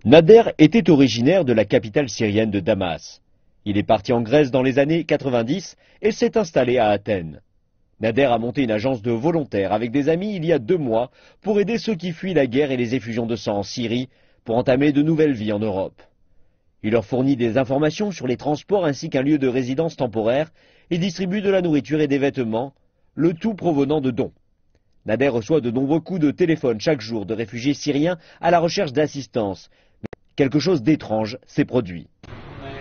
Nader était originaire de la capitale syrienne de Damas. Il est parti en Grèce dans les années 90 et s'est installé à Athènes. Nader a monté une agence de volontaires avec des amis il y a 2 mois pour aider ceux qui fuient la guerre et les effusions de sang en Syrie pour entamer de nouvelles vies en Europe. Il leur fournit des informations sur les transports ainsi qu'un lieu de résidence temporaire et distribue de la nourriture et des vêtements, le tout provenant de dons. Nader reçoit de nombreux coups de téléphone chaque jour de réfugiés syriens à la recherche d'assistance. Mais quelque chose d'étrange s'est produit.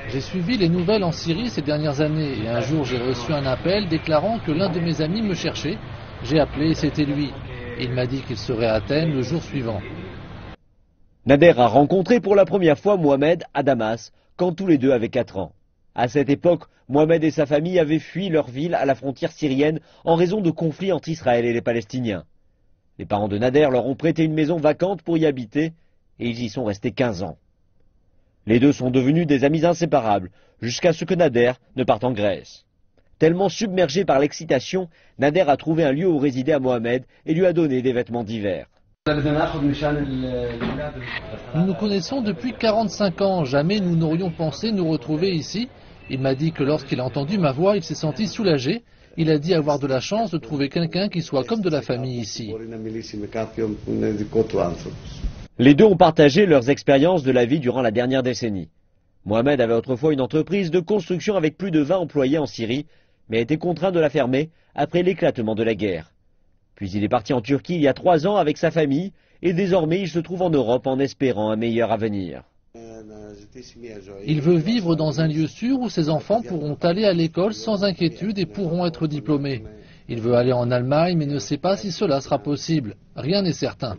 J'ai suivi les nouvelles en Syrie ces dernières années et un jour j'ai reçu un appel déclarant que l'un de mes amis me cherchait. J'ai appelé et c'était lui. Il m'a dit qu'il serait à Athènes le jour suivant. Nader a rencontré pour la première fois Mohamed à Damas quand tous les deux avaient 4 ans. À cette époque, Mohamed et sa famille avaient fui leur ville à la frontière syrienne en raison de conflits entre Israël et les Palestiniens. Les parents de Nader leur ont prêté une maison vacante pour y habiter et ils y sont restés 15 ans. Les deux sont devenus des amis inséparables jusqu'à ce que Nader ne parte en Grèce. Tellement submergé par l'excitation, Nader a trouvé un lieu où résider à Mohamed et lui a donné des vêtements d'hiver. Nous nous connaissons depuis 45 ans. Jamais nous n'aurions pensé nous retrouver ici. Il m'a dit que lorsqu'il a entendu ma voix, il s'est senti soulagé. Il a dit avoir de la chance de trouver quelqu'un qui soit comme de la famille ici. Les deux ont partagé leurs expériences de la vie durant la dernière décennie. Mohamed avait autrefois une entreprise de construction avec plus de 20 employés en Syrie, mais a été contraint de la fermer après l'éclatement de la guerre. Puis il est parti en Turquie il y a 3 ans avec sa famille et désormais il se trouve en Europe en espérant un meilleur avenir. Il veut vivre dans un lieu sûr où ses enfants pourront aller à l'école sans inquiétude et pourront être diplômés. Il veut aller en Allemagne mais ne sait pas si cela sera possible. Rien n'est certain.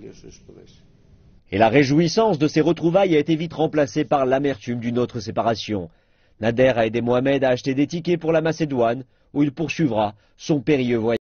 Et la réjouissance de ces retrouvailles a été vite remplacée par l'amertume d'une autre séparation. Nader a aidé Mohamed à acheter des tickets pour la Macédoine où il poursuivra son périlleux voyage.